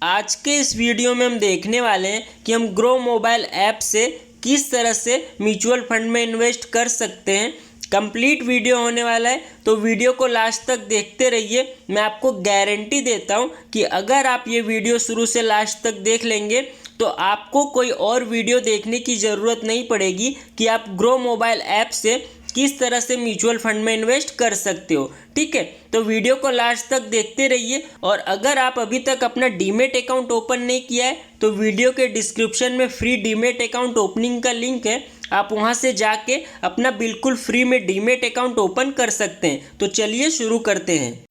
आज के इस वीडियो में हम देखने वाले हैं कि हम ग्रो मोबाइल ऐप से किस तरह से म्यूचुअल फंड में इन्वेस्ट कर सकते हैं। कंप्लीट वीडियो होने वाला है तो वीडियो को लास्ट तक देखते रहिए। मैं आपको गारंटी देता हूं कि अगर आप ये वीडियो शुरू से लास्ट तक देख लेंगे तो आपको कोई और वीडियो देखने की ज़रूरत नहीं पड़ेगी कि आप ग्रो मोबाइल ऐप से किस तरह से म्यूचुअल फंड में इन्वेस्ट कर सकते हो। ठीक है, तो वीडियो को लास्ट तक देखते रहिए। और अगर आप अभी तक अपना डीमेट अकाउंट ओपन नहीं किया है तो वीडियो के डिस्क्रिप्शन में फ्री डीमेट अकाउंट ओपनिंग का लिंक है, आप वहां से जाके अपना बिल्कुल फ्री में डीमेट अकाउंट ओपन कर सकते हैं। तो चलिए शुरू करते हैं।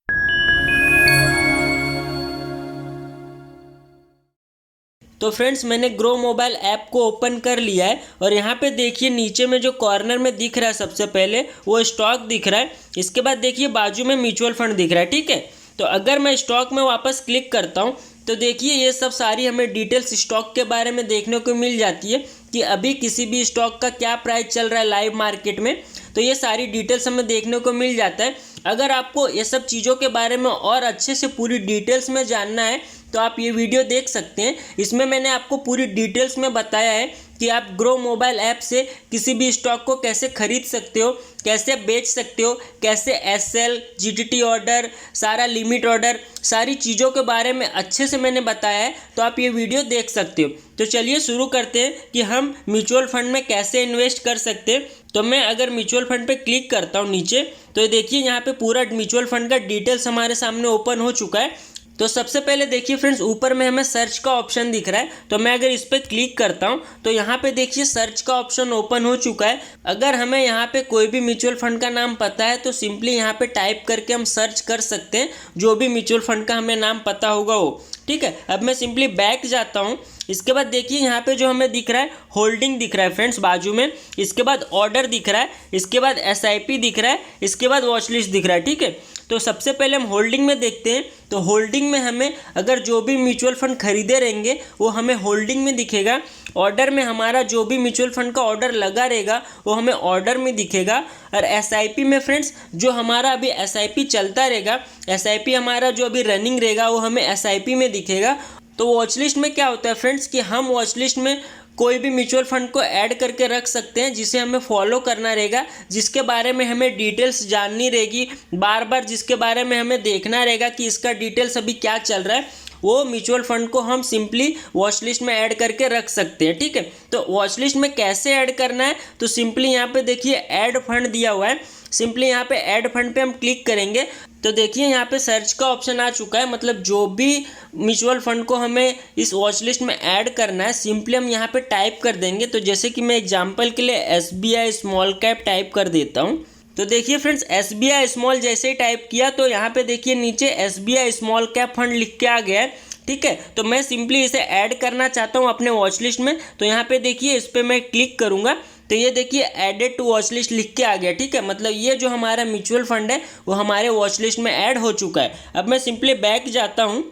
तो फ्रेंड्स, मैंने ग्रो मोबाइल ऐप को ओपन कर लिया है और यहाँ पे देखिए नीचे में जो कॉर्नर में दिख रहा है सबसे पहले वो स्टॉक दिख रहा है। इसके बाद देखिए बाजू में म्यूचुअल फंड दिख रहा है। ठीक है, तो अगर मैं स्टॉक में वापस क्लिक करता हूँ तो देखिए ये सब सारी हमें डिटेल्स स्टॉक के बारे में देखने को मिल जाती है कि अभी किसी भी स्टॉक का क्या प्राइस चल रहा है लाइव मार्केट में। तो ये सारी डिटेल्स हमें देखने को मिल जाता है। अगर आपको ये सब चीज़ों के बारे में और अच्छे से पूरी डिटेल्स में जानना है तो आप ये वीडियो देख सकते हैं। इसमें मैंने आपको पूरी डिटेल्स में बताया है कि आप ग्रो मोबाइल ऐप से किसी भी स्टॉक को कैसे खरीद सकते हो, कैसे बेच सकते हो, कैसे एसएल, जीटीटी ऑर्डर, सारा लिमिट ऑर्डर, सारी चीज़ों के बारे में अच्छे से मैंने बताया है। तो आप ये वीडियो देख सकते हो। तो चलिए शुरू करते हैं कि हम म्यूचुअल फंड में कैसे इन्वेस्ट कर सकते हैं। तो मैं अगर म्यूचुअल फंड पे क्लिक करता हूँ नीचे तो देखिए यहाँ पे पूरा म्यूचुअल फंड का डिटेल्स हमारे सामने ओपन हो चुका है। तो सबसे पहले देखिए फ्रेंड्स, ऊपर में हमें सर्च का ऑप्शन दिख रहा है। तो मैं अगर इस पर क्लिक करता हूं तो यहाँ पे देखिए सर्च का ऑप्शन ओपन हो चुका है। अगर हमें यहाँ पे कोई भी म्यूचुअल फंड का नाम पता है तो सिंपली यहाँ पे टाइप करके हम सर्च कर सकते हैं, जो भी म्यूचुअल फंड का हमें नाम पता होगा वो। ठीक है, अब मैं सिंपली बैक जाता हूँ। इसके बाद देखिए यहाँ पे जो हमें दिख रहा है होल्डिंग दिख रहा है फ्रेंड्स बाजू में। इसके बाद ऑर्डर दिख रहा है, इसके बाद एसआईपी दिख रहा है, इसके बाद वॉच लिस्ट दिख रहा है। ठीक है, तो सबसे पहले हम होल्डिंग में देखते हैं। तो होल्डिंग में हमें अगर जो भी म्यूचुअल फंड खरीदे रहेंगे वो हमें होल्डिंग में दिखेगा। ऑर्डर में हमारा जो भी म्यूचुअल फंड का ऑर्डर लगा रहेगा वो हमें ऑर्डर में दिखेगा। और एसआईपी में फ्रेंड्स जो हमारा अभी एसआईपी चलता रहेगा, एसआईपी हमारा जो अभी रनिंग रहेगा वो हमें एसआईपी में दिखेगा। तो वॉच लिस्ट में क्या होता है फ्रेंड्स कि हम वॉच लिस्ट में कोई भी म्यूचुअल फंड को ऐड करके रख सकते हैं जिसे हमें फॉलो करना रहेगा, जिसके बारे में हमें डिटेल्स जाननी रहेगी बार बार, जिसके बारे में हमें देखना रहेगा कि इसका डिटेल्स अभी क्या चल रहा है। वो म्यूचुअल फंड को हम सिंपली वॉच लिस्ट में ऐड करके रख सकते हैं। ठीक है, तो वॉच लिस्ट में कैसे ऐड करना है तो सिंपली यहाँ पे देखिए ऐड फंड दिया हुआ है। सिंपली यहाँ पे ऐड फंड पे हम क्लिक करेंगे तो देखिए यहाँ पे सर्च का ऑप्शन आ चुका है। मतलब जो भी म्यूचुअल फंड को हमें इस वॉच लिस्ट में ऐड करना है सिंपली हम यहाँ पे टाइप कर देंगे। तो जैसे कि मैं एग्जांपल के लिए एसबीआई स्मॉल कैप टाइप कर देता हूँ। तो देखिए फ्रेंड्स, एसबीआई स्मॉल जैसे ही टाइप किया तो यहाँ पे देखिए नीचे एसबीआई स्मॉल कैप फंड लिख के आ गया है। ठीक है, तो मैं सिंपली इसे ऐड करना चाहता हूँ अपने वॉच लिस्ट में। तो यहाँ पे देखिए इस पर मैं क्लिक करूँगा तो ये देखिए एडेड टू वॉच लिस्ट लिख के आ गया। ठीक है, मतलब ये जो हमारा म्यूचुअल फंड है वो हमारे वॉच लिस्ट में ऐड हो चुका है। अब मैं सिंपली बैक जाता हूँ।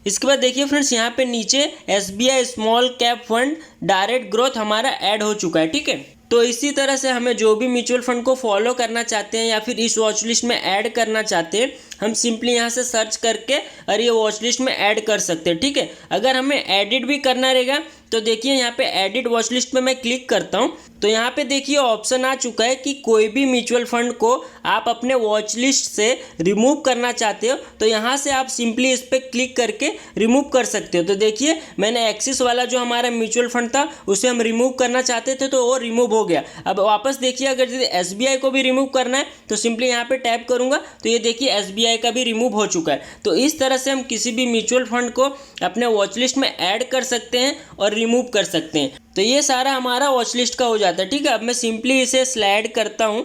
इसके बाद देखिए फ्रेंड्स यहाँ पे नीचे SBI small cap fund direct growth हमारा ऐड हो चुका है। ठीक है, तो इसी तरह से हमें जो भी म्यूचुअल फंड को फॉलो करना चाहते हैं या फिर इस वॉच लिस्ट में ऐड करना चाहते हैं हम सिंपली यहाँ से सर्च करके और ये वॉच लिस्ट में ऐड कर सकते हैं। ठीक है, अगर हमें एडिट भी करना रहेगा तो देखिए यहाँ पे एडिट वॉच लिस्ट पे मैं क्लिक करता हूँ तो यहाँ पे देखिए ऑप्शन आ चुका है कि कोई भी म्यूचुअल फंड को आप अपने वॉच लिस्ट से रिमूव करना चाहते हो तो यहाँ से आप सिंपली इस पर क्लिक करके रिमूव कर सकते हो। तो देखिए मैंने एक्सिस वाला जो हमारा म्यूचुअल फंड था उसे हम रिमूव करना चाहते थे तो वो रिमूव हो गया। अब वापस देखिए अगर एसबीआई को भी रिमूव करना है तो सिंपली यहाँ पे टैप करूँगा तो ये देखिए एसबीआई का भी रिमूव हो चुका है। तो इस तरह से हम किसी भी म्यूचुअल फंड को अपने वॉच लिस्ट में ऐड कर सकते हैं और रिमूव कर सकते हैं। तो ये सारा हमारा वॉच लिस्ट का हो जाता है। ठीक है, अब मैं सिंपली इसे स्लाइड करता हूँ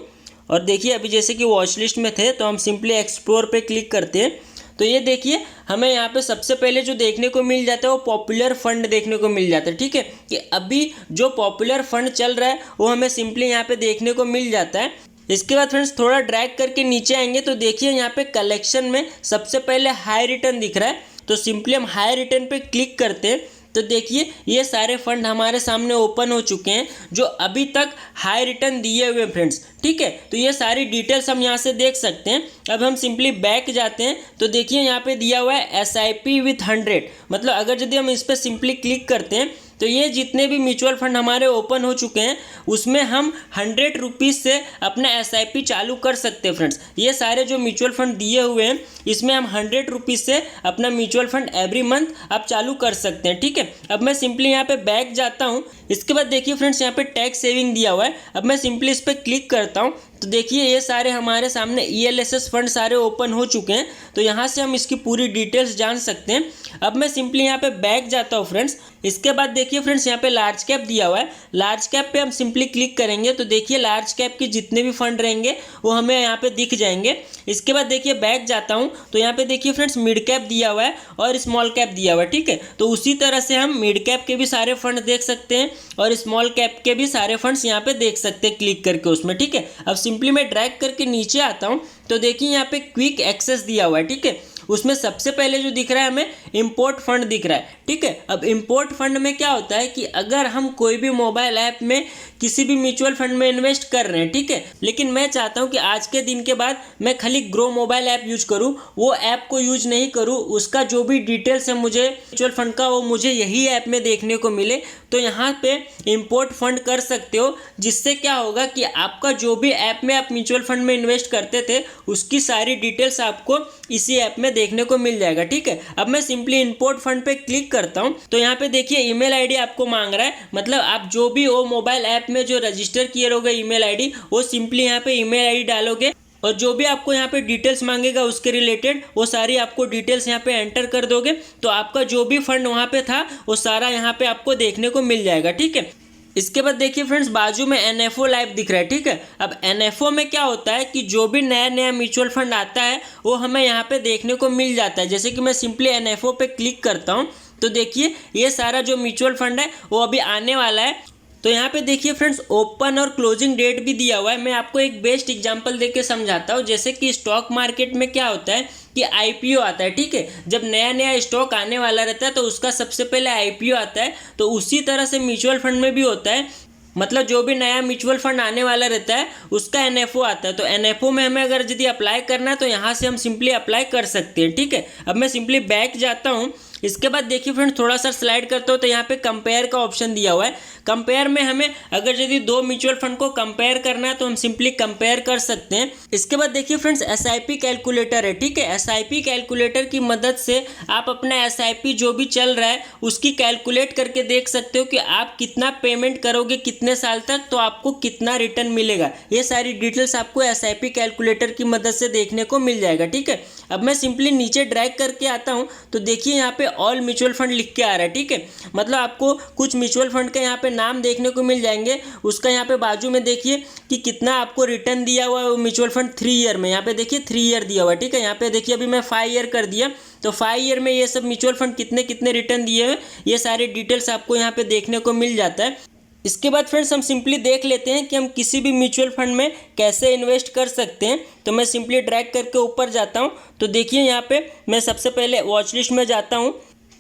और देखिए अभी जैसे कि वॉच लिस्ट में थे तो हम सिंपली एक्सप्लोर पे क्लिक करते हैं तो ये देखिए हमें यहाँ पे सबसे पहले जो देखने को मिल जाता है वो पॉपुलर फंड देखने को मिल जाता है। ठीक है, कि अभी जो पॉपुलर फंड चल रहा है वो हमें सिंपली यहाँ पे देखने को मिल जाता है। इसके बाद फ्रेंड्स थोड़ा ड्रैग करके नीचे आएंगे तो देखिए यहाँ पे कलेक्शन में सबसे पहले हाई रिटर्न दिख रहा है। तो सिंपली हम हाई रिटर्न पे क्लिक करते हैं तो तो देखिए ये सारे फंड हमारे सामने ओपन हो चुके हैं जो अभी तक हाई रिटर्न दिए हुए फ्रेंड्स, ठीक है। तो ये सारी डिटेल्स हम यहाँ से देख सकते हैं। अब हम सिंपली बैक जाते हैं तो देखिए यहाँ पे दिया हुआ है SIP with 100, मतलब अगर यदि हम इस पर सिंपली क्लिक करते हैं तो ये जितने भी म्यूचुअल फंड हमारे ओपन हो चुके हैं उसमें हम 100 रुपीज़ से अपना SIP चालू कर सकते हैं फ्रेंड्स। ये सारे जो म्यूचुअल फंड दिए हुए हैं इसमें हम 100 रुपीज़ से अपना म्यूचुअल फंड एवरी मंथ आप चालू कर सकते हैं, ठीक है। अब मैं सिंपली यहाँ पे बैक जाता हूँ। इसके बाद देखिए फ्रेंड्स यहाँ पे टैक्स सेविंग दिया हुआ है। अब मैं सिंपली इस पर क्लिक करता हूँ तो देखिए ये सारे हमारे सामने ELSS फंड सारे ओपन हो चुके हैं। तो यहाँ से हम इसकी पूरी डिटेल्स जान सकते हैं। अब मैं सिंपली यहाँ पे बैक जाता हूँ फ्रेंड्स। इसके बाद देखिए फ्रेंड्स यहाँ पे लार्ज कैप दिया हुआ है। लार्ज कैप पे हम सिंपली क्लिक करेंगे तो देखिए लार्ज कैप के जितने भी फंड रहेंगे वो हमें यहाँ पे दिख जाएंगे। इसके बाद देखिए बैक जाता हूँ तो यहाँ पे देखिए फ्रेंड्स मिड कैप दिया हुआ है और स्मॉल कैप दिया हुआ है, ठीक है। तो उसी तरह से हम मिड कैप के भी सारे फंड देख सकते हैं और स्मॉल कैप के भी सारे फंड्स यहाँ पे देख सकते हैं क्लिक करके उसमें, ठीक है। अब सिंपली मैं ड्रैग करके नीचे आता हूँ तो देखिए यहाँ पे क्विक एक्सेस दिया हुआ है, ठीक है। उसमें सबसे पहले जो दिख रहा है हमें इंपोर्ट फंड दिख रहा है, ठीक है। अब इंपोर्ट फंड में क्या होता है कि अगर हम कोई भी मोबाइल ऐप में किसी भी म्यूचुअल फंड में इन्वेस्ट कर रहे हैं, ठीक है, लेकिन मैं चाहता हूं कि आज के दिन के बाद मैं खाली ग्रो मोबाइल ऐप यूज करूं, वो ऐप को यूज नहीं करूं, उसका जो भी डिटेल्स है मुझे म्यूचुअल फंड का वो मुझे यही ऐप में देखने को मिले, तो यहाँ पे इंपोर्ट फंड कर सकते हो। जिससे क्या होगा कि आपका जो भी ऐप में आप म्यूचुअल फंड में इन्वेस्ट करते थे उसकी सारी डिटेल्स आपको इसी ऐप में देखने को मिल जाएगा, ठीक है। अब मैं सिंपली इंपोर्ट फंड पे क्लिक करता हूं तो यहाँ पे देखिए ईमेल आईडी आपको मांग रहा है, मतलब आप जो भी वो मोबाइल ऐप में जो रजिस्टर किए रहोगे ईमेल आईडी, वो सिंपली यहाँ पे ईमेल आईडी डालोगे और जो भी आपको यहाँ पे डिटेल्स मांगेगा उसके रिलेटेड वो सारी आपको डिटेल्स यहाँ पे एंटर कर दोगे तो आपका जो भी फंड वहाँ पे था वो सारा यहाँ पे आपको देखने को मिल जाएगा, ठीक है। इसके बाद देखिए फ्रेंड्स बाजू में NFO लाइव दिख रहा है, ठीक है। अब NFO में क्या होता है कि जो भी नया नया म्यूचुअल फंड आता है वो हमें यहाँ पे देखने को मिल जाता है। जैसे कि मैं सिंपली NFO पे क्लिक करता हूँ तो देखिए ये सारा जो म्यूचुअल फंड है वो अभी आने वाला है। तो यहाँ पे देखिए फ्रेंड्स ओपन और क्लोजिंग डेट भी दिया हुआ है। मैं आपको एक बेस्ट एग्जांपल देके समझाता हूँ। जैसे कि स्टॉक मार्केट में क्या होता है कि IPO आता है, ठीक है। जब नया नया स्टॉक आने वाला रहता है तो उसका सबसे पहले IPO आता है। तो उसी तरह से म्यूचुअल फंड में भी होता है, मतलब जो भी नया म्यूचुअल फंड आने वाला रहता है उसका NFO आता है। तो NFO में हमें अगर यदि अप्लाई करना है तो यहाँ से हम सिंपली अप्लाई कर सकते हैं, ठीक है। अब मैं सिंपली बैक जाता हूँ। इसके बाद देखिए फ्रेंड्स थोड़ा सा स्लाइड करता हूँ तो यहाँ पे कंपेयर का ऑप्शन दिया हुआ है। कंपेयर में हमें अगर यदि दो म्यूचुअल फंड को कंपेयर करना है तो हम सिंपली कंपेयर कर सकते हैं। इसके बाद देखिए फ्रेंड्स SIP कैलकुलेटर है, ठीक है। SIP कैलकुलेटर की मदद से आप अपना SIP जो भी चल रहा है उसकी कैलकुलेट करके देख सकते हो कि आप कितना पेमेंट करोगे कितने साल तक तो आपको कितना रिटर्न मिलेगा। ये सारी डिटेल्स आपको SIP कैलकुलेटर की मदद से देखने को मिल जाएगा, ठीक है। अब मैं सिंपली नीचे ड्रैग करके आता हूँ तो देखिए यहाँ पे ऑल म्यूचुअल फंड लिख के आ रहा है, ठीक है। मतलब आपको कुछ म्यूचुअल फंड का यहाँ पे नाम देखने को मिल जाएंगे। उसका यहाँ पे बाजू में देखिए कि कितना आपको रिटर्न दिया हुआ है वो म्यूचुअल फंड 3 ईयर में। यहाँ पे देखिए 3 ईयर दिया हुआ है, ठीक है। यहाँ पे देखिए अभी मैं 5 ईयर कर दिया तो 5 ईयर में ये सब म्यूचुअल फंड कितने कितने रिटर्न दिए हुए ये सारे डिटेल्स आपको यहाँ पे देखने को मिल जाता है। इसके बाद फ्रेंड्स हम सिंपली देख लेते हैं कि हम किसी भी म्यूचुअल फंड में कैसे इन्वेस्ट कर सकते हैं। तो मैं सिंपली ड्रैग करके ऊपर जाता हूं तो देखिए यहाँ पे मैं सबसे पहले वॉच लिस्ट में जाता हूं।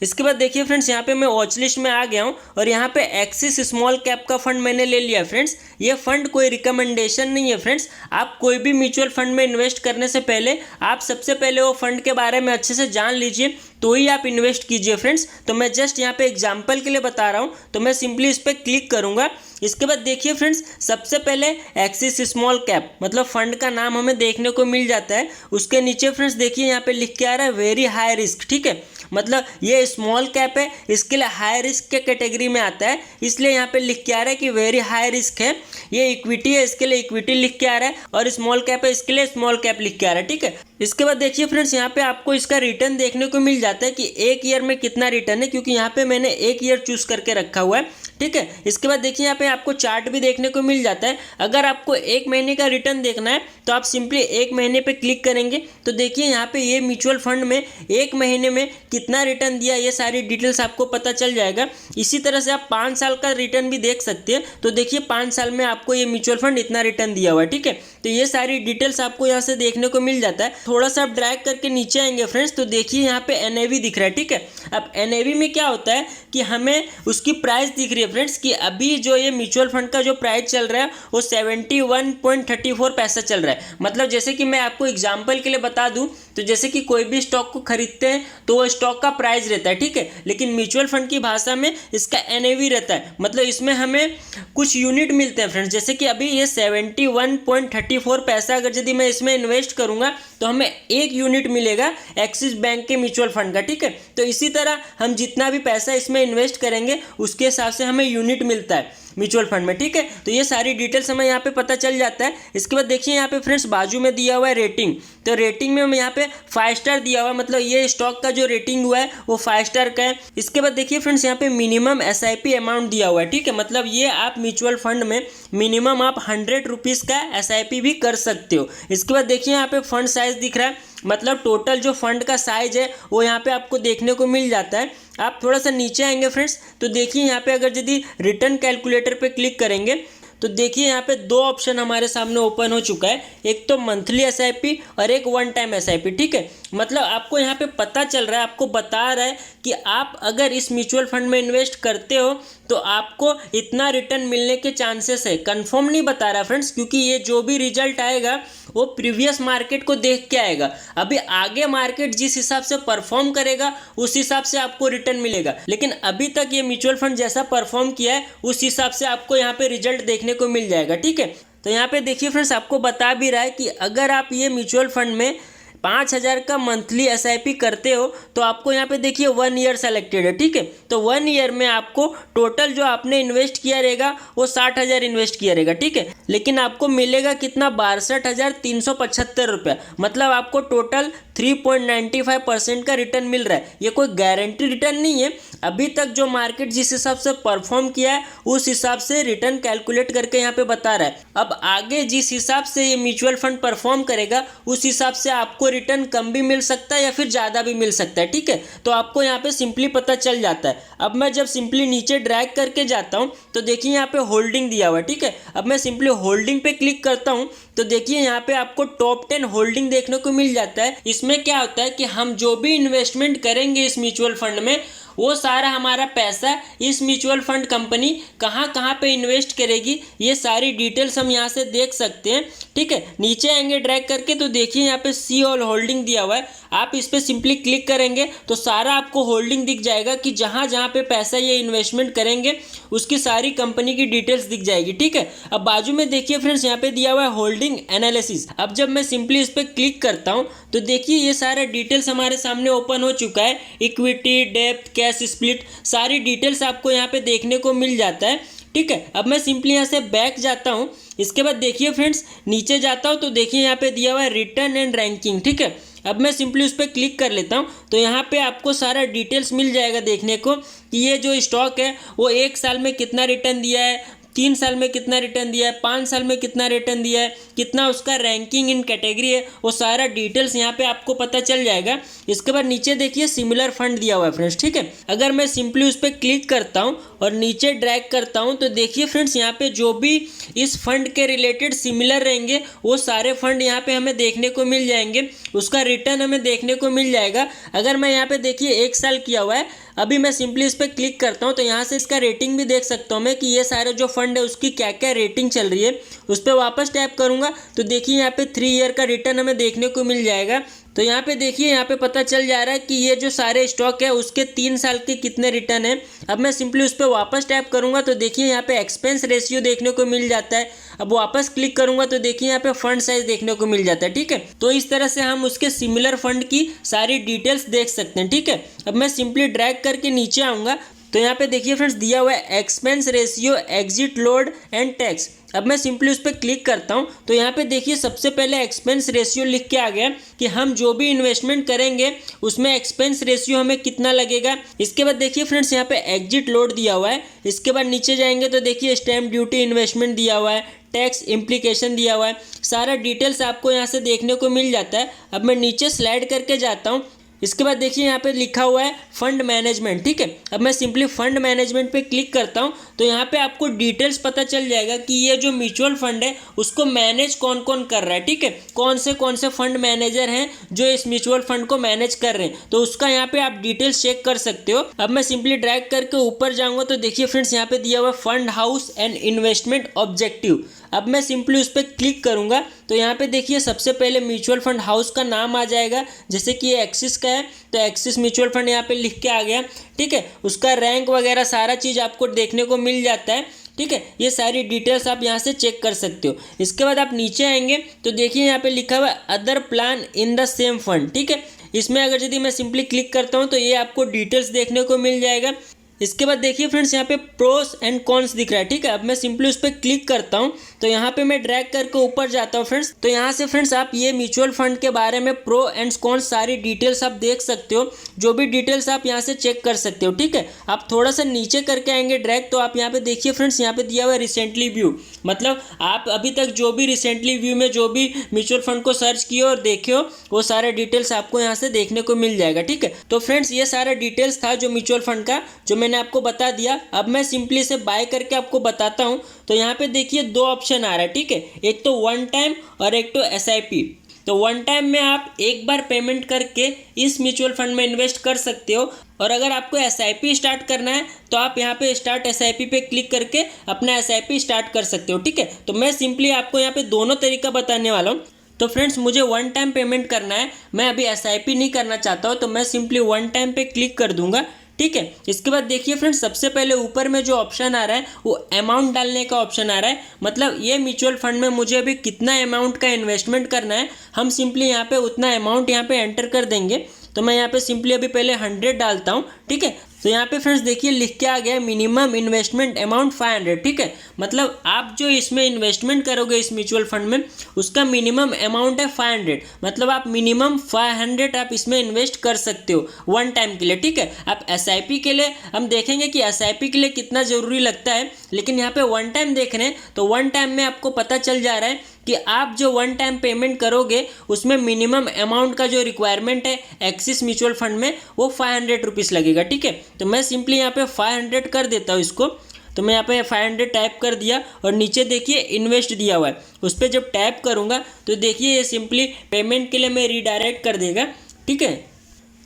इसके बाद देखिए फ्रेंड्स यहाँ पे मैं वॉच लिस्ट में आ गया हूँ और यहाँ पे एक्सिस स्मॉल कैप का फंड मैंने ले लिया फ्रेंड्स। ये फंड कोई रिकमेंडेशन नहीं है फ्रेंड्स। आप कोई भी म्यूचुअल फंड में इन्वेस्ट करने से पहले आप सबसे पहले वो फंड के बारे में अच्छे से जान लीजिए तो ही आप इन्वेस्ट कीजिए फ्रेंड्स। तो मैं जस्ट यहाँ पे एग्जाम्पल के लिए बता रहा हूँ तो मैं सिंपली इस पर क्लिक करूँगा। इसके बाद देखिए फ्रेंड्स सबसे पहले एक्सिस स्मॉल कैप मतलब फंड का नाम हमें देखने को मिल जाता है। उसके नीचे फ्रेंड्स देखिए यहाँ पे लिख के आ रहा है वेरी हाई रिस्क, ठीक है। मतलब ये स्मॉल कैप है इसके लिए हाई रिस्क के कैटेगरी में आता है इसलिए यहाँ पे लिख के आ रहा है कि वेरी हाई रिस्क है। ये इक्विटी है इसके लिए इक्विटी लिख के आ रहा है और स्मॉल कैप है इसके लिए स्मॉल कैप लिख के आ रहा है, ठीक है। इसके बाद देखिए फ्रेंड्स यहाँ पे आपको इसका रिटर्न देखने को मिल जाता है कि 1 ईयर में कितना रिटर्न है, क्योंकि यहाँ पे मैंने 1 ईयर चूज करके रखा हुआ है, ठीक है। इसके बाद देखिए यहाँ पे आपको चार्ट भी देखने को मिल जाता है। अगर आपको 1 महीने का रिटर्न देखना है तो आप सिंपली 1 महीने पे क्लिक करेंगे तो देखिए यहाँ पे ये म्यूचुअल फंड में 1 महीने में कितना रिटर्न दिया ये सारी डिटेल्स आपको पता चल जाएगा। इसी तरह से आप 5 साल का रिटर्न भी देख सकते हैं। तो देखिए 5 साल में आपको ये म्यूचुअल फंड इतना रिटर्न दिया हुआ है, ठीक है। तो ये सारी डिटेल्स आपको यहाँ से देखने को मिल जाता है। थोड़ा सा आप ड्रैग करके नीचे आएंगे फ्रेंड्स, तो देखिए यहाँ पे NAV दिख रहा है, ठीक है। अब NAV में क्या होता है कि हमें उसकी प्राइस दिख रही है फ्रेंड्स, कि अभी जो ये म्यूचुअल फंड का जो प्राइस चल रहा है वो 71.34 पैसा चल रहा है। मतलब जैसे कि मैं आपको एग्जांपल के लिए बता दूं, तो जैसे कि कोई भी स्टॉक को खरीदते हैं तो वो स्टॉक का प्राइस रहता है, ठीक है। लेकिन म्यूचुअल फंड की भाषा में इसका NAV रहता है, मतलब इसमें हमें कुछ यूनिट मिलते हैं फ्रेंड्स। जैसे कि अभी ये 71.34 पैसा अगर यदि मैं इसमें इन्वेस्ट करूंगा तो हमें 1 यूनिट मिलेगा एक्सिस बैंक के म्यूचुअल फंड का, ठीक है। तो इसी तरह हम जितना भी पैसा इसमें इन्वेस्ट करेंगे उसके हिसाब से हमें यूनिट मिलता है म्यूचुअल फंड में, ठीक है। तो ये सारी डिटेल्स हमें यहाँ पे पता चल जाता है। इसके बाद देखिए यहाँ पे फ्रेंड्स बाजू में दिया हुआ है रेटिंग, तो रेटिंग में यहाँ पे 5 स्टार दिया हुआ है, मतलब ये स्टॉक का जो रेटिंग हुआ है वो 5 स्टार का है। इसके बाद देखिए फ्रेंड्स यहाँ पे मिनिमम SIP अमाउंट दिया हुआ है, ठीक है। मतलब ये आप म्यूचुअल फंड में मिनिमम आप 100 रुपीज़ का SIP भी कर सकते हो। इसके बाद देखिए यहाँ पे फंड साइज दिख रहा है, मतलब टोटल जो फंड का साइज है वो यहाँ पे आपको देखने को मिल जाता है। आप थोड़ा सा नीचे आएंगे फ्रेंड्स, तो देखिए यहाँ पे अगर यदि रिटर्न कैलकुलेटर पे क्लिक करेंगे तो देखिए यहाँ पे 2 ऑप्शन हमारे सामने ओपन हो चुका है, एक तो मंथली SIP और एक वन टाइम SIP, ठीक है। मतलब आपको यहाँ पे पता चल रहा है, आपको बता रहा है कि आप अगर इस म्यूचुअल फंड में इन्वेस्ट करते हो तो आपको इतना रिटर्न मिलने के चांसेस है। कंफर्म नहीं बता रहा फ्रेंड्स, क्योंकि ये जो भी रिजल्ट आएगा वो प्रीवियस मार्केट को देख के आएगा। अभी आगे मार्केट जिस हिसाब से परफॉर्म करेगा उस हिसाब से आपको रिटर्न मिलेगा, लेकिन अभी तक ये म्यूचुअल फंड जैसा परफॉर्म किया है उस हिसाब से आपको यहाँ पे रिजल्ट देखने को मिल जाएगा, ठीक है। तो यहाँ पे देखिए फ्रेंड्स आपको बता भी रहा है कि अगर आप ये म्यूचुअल फंड में 5,000 का मंथली SIP करते हो तो आपको यहाँ पे देखिए 1 ईयर सेलेक्टेड है, ठीक है। तो 1 ईयर में आपको टोटल जो आपने इन्वेस्ट किया रहेगा वो 60,000 इन्वेस्ट किया रहेगा, ठीक है। लेकिन आपको मिलेगा कितना, 62,375 रुपया। मतलब आपको टोटल 3.95% का रिटर्न मिल रहा है। ये कोई गारंटी रिटर्न नहीं है, अभी तक जो मार्केट जिस हिसाब से परफॉर्म किया है उस हिसाब से रिटर्न कैलकुलेट करके यहाँ पे बता रहा है। अब आगे जिस हिसाब से ये म्यूचुअल फंड परफॉर्म करेगा उस हिसाब से आपको रिटर्न कम भी मिल सकता है या फिर ज़्यादा भी मिल सकता है, ठीक है। तो आपको यहाँ पे सिंपली पता चल जाता है। अब मैं जब सिंपली नीचे ड्रैग करके जाता हूँ तो देखिए यहाँ पे होल्डिंग दिया हुआ है, ठीक है। अब मैं सिंपली होल्डिंग पे क्लिक करता हूँ तो देखिए यहाँ पे आपको टॉप 10 होल्डिंग देखने को मिल जाता है। इसमें क्या होता है कि हम जो भी इन्वेस्टमेंट करेंगे इस म्यूचुअल फंड में वो सारा हमारा पैसा इस म्यूचुअल फंड कंपनी कहाँ कहाँ पे इन्वेस्ट करेगी ये सारी डिटेल्स हम यहाँ से देख सकते हैं, ठीक है। नीचे आएंगे ड्रैग करके तो देखिए यहाँ पे सी ऑल होल्डिंग दिया हुआ है, आप इस पर सिंपली क्लिक करेंगे तो सारा आपको होल्डिंग दिख जाएगा कि जहाँ जहाँ पे पैसा ये इन्वेस्टमेंट करेंगे उसकी सारी कंपनी की डिटेल्स दिख जाएगी, ठीक है। अब बाजू में देखिए फ्रेंड्स यहाँ पे दिया हुआ है होल्डिंग एनालिसिस। अब जब मैं सिंपली इस पर क्लिक करता हूँ तो देखिए ये सारा डिटेल्स हमारे सामने ओपन हो चुका है। इक्विटी, डेप्थ, कैश स्प्लिट, सारी डिटेल्स आपको यहाँ पे देखने को मिल जाता है, ठीक है। अब मैं सिंपली यहाँ से बैक जाता हूँ। इसके बाद देखिए फ्रेंड्स नीचे जाता हूँ तो देखिए यहाँ पे दिया हुआ है रिटर्न एंड रैंकिंग, ठीक है। अब मैं सिंपली उस पर क्लिक कर लेता हूँ तो यहाँ पे आपको सारा डिटेल्स मिल जाएगा देखने को कि ये जो स्टॉक है वो 1 साल में कितना रिटर्न दिया है, 3 साल में कितना रिटर्न दिया है, 5 साल में कितना रिटर्न दिया है, कितना उसका रैंकिंग इन कैटेगरी है, वो सारा डिटेल्स यहाँ पे आपको पता चल जाएगा। इसके बाद नीचे देखिए सिमिलर फंड दिया हुआ है फ्रेंड्स, ठीक है। अगर मैं सिंपली उस पर क्लिक करता हूँ और नीचे ड्रैग करता हूँ तो देखिए फ्रेंड्स यहाँ पे जो भी इस फंड के रिलेटेड सिमिलर रहेंगे वो सारे फंड यहाँ पे हमें देखने को मिल जाएंगे, उसका रिटर्न हमें देखने को मिल जाएगा। अगर मैं यहाँ पे देखिए 1 साल किया हुआ है, अभी मैं सिंपली इस पर क्लिक करता हूँ तो यहाँ से इसका रेटिंग भी देख सकता हूँ मैं कि ये सारे जो फंड है उसकी क्या क्या रेटिंग चल रही है। उस पर वापस टैप करूँगा तो देखिए यहाँ पे 3 ईयर का रिटर्न हमें देखने को मिल जाएगा। तो यहाँ पे देखिए यहाँ पे पता चल जा रहा है कि ये जो सारे स्टॉक है उसके 3 साल के कितने रिटर्न है। अब मैं सिंपली उस पर वापस टैप करूँगा तो देखिए यहाँ पे एक्सपेंस रेशियो देखने को मिल जाता है। अब वापस क्लिक करूँगा तो देखिए यहाँ पे फंड साइज देखने को मिल जाता है, ठीक है। तो इस तरह से हम उसके सिमिलर फंड की सारी डिटेल्स देख सकते हैं, ठीक है। अब मैं सिंपली ड्रैग करके नीचे आऊँगा तो यहाँ पे देखिए फ्रेंड्स दिया हुआ है expense ratio, exit load and tax. अब मैं सिंपली उस पर क्लिक करता हूँ तो यहाँ पे देखिए सबसे पहले एक्सपेंस रेशियो लिख के आ गया कि हम जो भी इन्वेस्टमेंट करेंगे उसमें एक्सपेंस रेशियो हमें कितना लगेगा। इसके बाद देखिए फ्रेंड्स यहाँ पे एग्जिट लोड दिया हुआ है। इसके बाद नीचे जाएंगे तो देखिए स्टैम्प ड्यूटी इन्वेस्टमेंट दिया हुआ है, टैक्स इम्प्लीकेशन दिया हुआ है, सारा डिटेल्स आपको यहाँ से देखने को मिल जाता है। अब मैं नीचे स्लाइड करके जाता हूँ इसके बाद देखिए यहाँ पे लिखा हुआ है फंड मैनेजमेंट, ठीक है। अब मैं सिंपली फंड मैनेजमेंट पे क्लिक करता हूँ तो यहाँ पे आपको डिटेल्स पता चल जाएगा कि ये जो म्यूचुअल फंड है उसको मैनेज कौन कौन कर रहा है, ठीक है। कौन से फंड मैनेजर हैं जो इस म्यूचुअल फंड को मैनेज कर रहे हैं, तो उसका यहाँ पे आप डिटेल्स चेक कर सकते हो। अब मैं सिंपली ड्रैग करके ऊपर जाऊँगा तो देखिए फ्रेंड्स यहाँ पे दिया हुआ fund house and investment objective. अब मैं सिंपली उस पर क्लिक करूंगा तो यहाँ पे देखिए सबसे पहले म्यूचुअल फंड हाउस का नाम आ जाएगा, जैसे कि ये एक्सिस का है तो एक्सिस म्यूचुअल फंड यहाँ पे लिख के आ गया, ठीक है। उसका रैंक वगैरह सारा चीज़ आपको देखने को मिल जाता है, ठीक है। ये सारी डिटेल्स आप यहाँ से चेक कर सकते हो। इसके बाद आप नीचे आएंगे तो देखिए यहाँ पे लिखा हुआ है other plan in the same fund, ठीक है। इसमें अगर यदि मैं सिंपली क्लिक करता हूँ तो ये आपको डिटेल्स देखने को मिल जाएगा। इसके बाद देखिए फ्रेंड्स यहाँ पे प्रोस एंड कॉन्स दिख रहा है, ठीक है। अब मैं सिंपली उस पर क्लिक करता हूँ तो यहाँ पे मैं ड्रैग करके ऊपर जाता हूँ फ्रेंड्स। तो यहाँ से फ्रेंड्स आप ये म्यूचुअल फंड के बारे में प्रो एंड कॉन्स सारी डिटेल्स आप देख सकते हो, जो भी डिटेल्स आप यहाँ से चेक कर सकते हो, ठीक है। आप थोड़ा सा नीचे करके आएंगे ड्रैग तो आप यहाँ पे देखिए फ्रेंड्स यहाँ पे दिया हुआ है रिसेंटली व्यू, मतलब आप अभी तक जो भी रिसेंटली व्यू में जो भी म्यूचुअल फंड को सर्च किए और देखे हो वो सारे डिटेल्स आपको यहाँ से देखने को मिल जाएगा, ठीक है। तो फ्रेंड्स ये सारा डिटेल्स था जो म्यूचुअल फंड का, जो मैंने आपको बता दिया। अब मैं सिंपली से बाय करके आपको बताता हूँ। तो यहाँ पे देखिए दो ऑप्शन आ रहा है, ठीक है। एक तो वन टाइम और एक तो एसआईपी। तो वन टाइम में आप एक बार पेमेंट करके इस म्यूचुअल फंड में इन्वेस्ट कर सकते हो, और अगर आपको एसआईपी स्टार्ट करना है तो आप यहाँ पे स्टार्ट एसआईपी पे क्लिक करके अपना एसआईपी स्टार्ट कर सकते हो, ठीक है। तो मैं सिंपली आपको यहाँ पे दोनों तरीका बताने वाला हूँ। तो फ्रेंड्स मुझे वन टाइम पेमेंट करना है, मैं अभी एसआईपी नहीं करना चाहता हूँ, तो मैं सिंपली वन टाइम पे क्लिक कर दूंगा, ठीक है। इसके बाद देखिए फ्रेंड्स सबसे पहले ऊपर में जो ऑप्शन आ रहा है वो अमाउंट डालने का ऑप्शन आ रहा है, मतलब ये म्यूचुअल फंड में मुझे अभी कितना अमाउंट का इन्वेस्टमेंट करना है, हम सिंपली यहाँ पे उतना अमाउंट यहाँ पे एंटर कर देंगे। तो मैं यहाँ पे सिंपली अभी पहले 100 डालता हूँ, ठीक है। तो यहाँ पे फ्रेंड्स देखिए लिख के आ गया मिनिमम इन्वेस्टमेंट अमाउंट 500, ठीक है। मतलब आप जो इसमें इन्वेस्टमेंट करोगे इस म्यूचुअल फंड में उसका मिनिमम अमाउंट है 500, मतलब आप मिनिमम 500 आप इसमें इन्वेस्ट कर सकते हो वन टाइम के लिए, ठीक है। आप एसआईपी के लिए हम देखेंगे कि एसआईपी के लिए कितना ज़रूरी लगता है, लेकिन यहाँ पे वन टाइम देख रहे हैं तो वन टाइम में आपको पता चल जा रहा है कि आप जो वन टाइम पेमेंट करोगे उसमें मिनिमम अमाउंट का जो रिक्वायरमेंट है एक्सिस म्यूचुअल फंड में वो 500 रुपीज़ लगेगा, ठीक है। तो मैं सिंपली यहाँ पे 500 कर देता हूँ इसको। तो मैं यहाँ पे 500 टाइप कर दिया और नीचे देखिए इन्वेस्ट दिया हुआ है, उस पर जब टैप करूँगा तो देखिए ये सिंपली पेमेंट के लिए मैं रीडायरेक्ट कर देगा, ठीक है।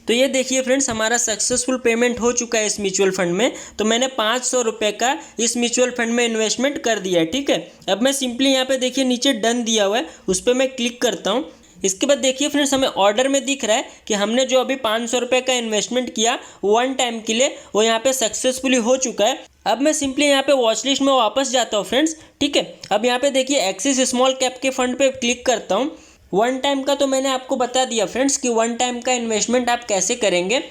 तो ये देखिए फ्रेंड्स हमारा सक्सेसफुल पेमेंट हो चुका है इस म्यूचुअल फंड में। तो मैंने 500 रुपये का इस म्यूचुअल फंड में इन्वेस्टमेंट कर दिया है, ठीक है। अब मैं सिंपली यहाँ पे देखिए नीचे डन दिया हुआ है, उस पर मैं क्लिक करता हूँ। इसके बाद देखिए फ्रेंड्स हमें ऑर्डर में दिख रहा है कि हमने जो अभी 500 रुपये का इन्वेस्टमेंट किया वन टाइम के लिए वो यहाँ पे सक्सेसफुली हो चुका है। अब मैं सिंपली यहाँ पे वॉच लिस्ट में वापस जाता हूँ फ्रेंड्स, ठीक है। अब यहाँ पे देखिए एक्सिस स्मॉल कैप के फंड पे क्लिक करता हूँ। वन टाइम का तो मैंने आपको बता दिया फ्रेंड्स कि वन टाइम का इन्वेस्टमेंट आप कैसे करेंगे।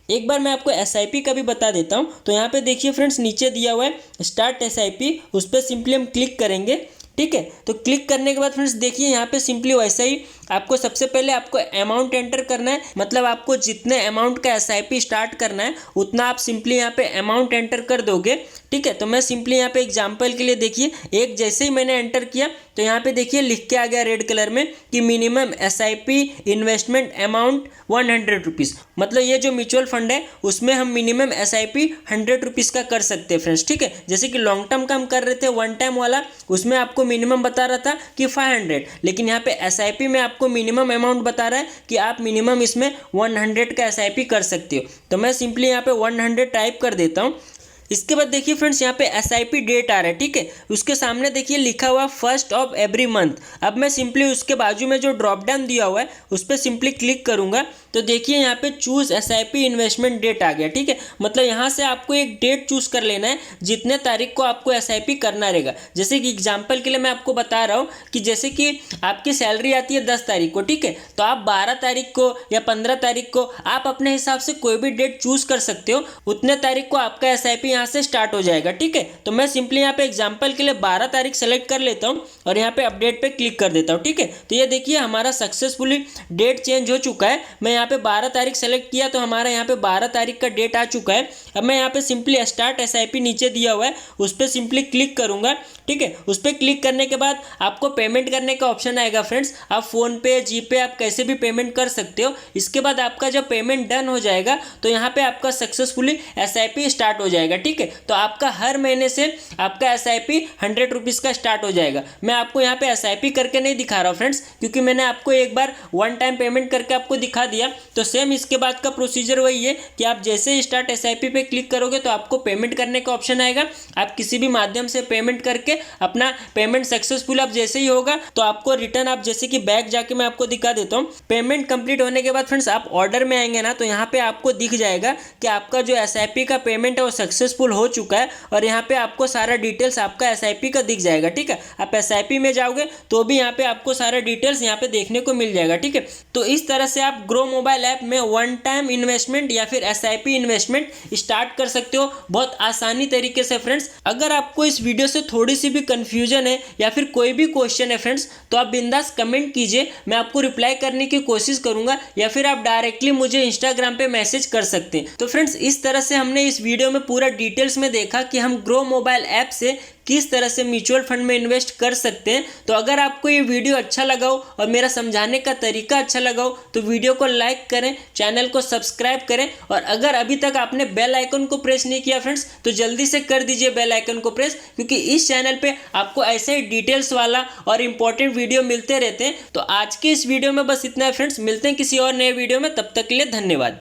एक बार मैं आपको एसआईपी का भी बता देता हूँ। तो यहाँ पे देखिए फ्रेंड्स नीचे दिया हुआ है स्टार्ट एसआईपी, उस पर सिंपली हम क्लिक करेंगे, ठीक है। तो क्लिक करने के बाद फ्रेंड्स देखिए यहाँ पे सिंपली वैसा ही आपको सबसे पहले आपको अमाउंट एंटर करना है, मतलब आपको जितने अमाउंट का एसआईपी स्टार्ट करना है उतना आप सिंपली यहाँ पे अमाउंट एंटर कर दोगे, ठीक है। तो मैं सिंपली यहाँ पे एग्जांपल के लिए देखिए एक जैसे ही मैंने एंटर किया तो यहाँ पे देखिए लिख के आ गया रेड कलर में कि minimum SIP investment amount 100 rupees, मतलब ये जो म्यूचुअल फंड है उसमें हम मिनिमम एसआईपी 100 रुपीज़ का कर सकते हैं फ्रेंड्स, ठीक है। जैसे कि लॉन्ग टर्म का हम कर रहे थे वन टाइम वाला, उसमें आपको मिनिमम बता रहा था कि 500, लेकिन यहाँ पे एसआईपी में आपको मिनिमम अमाउंट बता रहा है कि आप मिनिमम इसमें 100 का एसआईपी कर सकते हो। तो मैं सिंपली यहाँ पे 100 टाइप कर देता हूँ। इसके बाद देखिए फ्रेंड्स यहाँ पे एसआईपी डेट आ रहा है, ठीक है। उसके सामने देखिए लिखा हुआ फर्स्ट ऑफ एवरी मंथ। अब मैं सिंपली उसके बाजू में जो ड्रॉप डाउन दिया हुआ है उस पर सिंपली क्लिक करूँगा तो देखिए यहाँ पे चूज़ एसआईपी इन्वेस्टमेंट डेट आ गया, ठीक है। मतलब यहाँ से आपको एक डेट चूज़ कर लेना है जितने तारीख को आपको एसआईपी करना रहेगा। जैसे कि एग्जाम्पल के लिए मैं आपको बता रहा हूँ कि जैसे कि आपकी सैलरी आती है 10 तारीख को, ठीक है। तो आप 12 तारीख को या 15 तारीख को आप अपने हिसाब से कोई भी डेट चूज़ कर सकते हो, उतने तारीख को आपका एसआईपी यहाँ से स्टार्ट हो जाएगा, ठीक है। तो मैं सिंपली यहाँ पे एग्जांपल के लिए 12 तारीख सेलेक्ट कर लेता हूँ और यहाँ पे अपडेट पे क्लिक कर देता हूँ, ठीक है। तो ये देखिए हमारा सक्सेसफुली डेट चेंज हो चुका है। मैं यहाँ पे 12 तारीख सेलेक्ट किया तो हमारा यहाँ पे 12 तारीख का डेट आ चुका है। अब मैं यहाँ पे सिंपली स्टार्ट एसआईपी नीचे दिया हुआ है उस पर सिंपली क्लिक करूँगा, ठीक है। उस पर क्लिक करने के बाद आपको पेमेंट करने का ऑप्शन आएगा फ्रेंड्स। आप फ़ोन पे, जीपे, आप कैसे भी पेमेंट कर सकते हो। इसके बाद आपका जब पेमेंट डन हो जाएगा तो यहाँ पे आपका सक्सेसफुली एसआईपी स्टार्ट हो जाएगा, ठीक है। तो आपका हर महीने से आपका एसआईपी 100 रुपीज़ का स्टार्ट हो जाएगा। मैं आपको यहाँ पे एसआईपी करके नहीं दिखा रहा हूँ फ्रेंड्स, क्योंकि मैंने आपको एक बार वन टाइम पेमेंट करके आपको दिखा दिया। तो सेम इसके बाद का प्रोसीजर वही है कि आप जैसे ही स्टार्ट एसआईपी पे क्लिक करोगे तो आपको पेमेंट करने का ऑप्शन आएगा। आप किसी भी माध्यम से पेमेंट करके अपना पेमेंट सक्सेसफुल आप जैसे ही होगा तो आपको रिटर्न, आप जैसे कि बैक जाके मैं आपको दिखा देता हूँ। पेमेंट कंप्लीट होने के बाद फ्रेंड्स आप ऑर्डर में आएंगे ना, तो यहाँ पे आपको दिख जाएगा कि आपका जो एसआईपी का पेमेंट है वो सक्सेसफुल हो चुका है। और यहाँ पे आपको सारा डिटेल्स आपका एसआईपी का दिख जाएगा, ठीक है। आप एसआईपी में जाओगे तो भी यहाँ पे आपको सारा डिटेल्स यहाँ पे देखने को मिल जाएगा, ठीक है। तो इस तरह से आप ग्रो मोबाइल ऐप में वन टाइम इन्वेस्टमेंट या फिर एसआईपी इन्वेस्टमेंट स्टार्ट कर सकते हो बहुत आसानी तरीके से फ्रेंड्स। अगर आपको इस वीडियो से थोड़ी सी भी कंफ्यूजन है या फिर कोई भी क्वेश्चन है फ्रेंड्स, तो आप बिंदास कमेंट कीजिए, मैं आपको रिप्लाई करने की कोशिश करूंगा, या फिर आप डायरेक्टली मुझे इंस्टाग्राम पे मैसेज कर सकते हैं। तो फ्रेंड्स इस तरह से हमने इस वीडियो में पूरा डिटेल्स में देखा कि हम ग्रो मोबाइल ऐप से किस तरह से म्यूचुअल फंड में इन्वेस्ट कर सकते हैं। तो अगर आपको ये वीडियो अच्छा लगा हो और मेरा समझाने का तरीका अच्छा लगा हो तो वीडियो को लाइक करें, चैनल को सब्सक्राइब करें, और अगर अभी तक आपने बेल आइकन को प्रेस नहीं किया फ्रेंड्स तो जल्दी से कर दीजिए बेल आइकन को प्रेस, क्योंकि इस चैनल पे आपको ऐसे ही डिटेल्स वाला और इंपॉर्टेंट वीडियो मिलते रहते हैं। तो आज की इस वीडियो में बस इतना है फ्रेंड्स, मिलते हैं किसी और नए वीडियो में, तब तक के लिए धन्यवाद।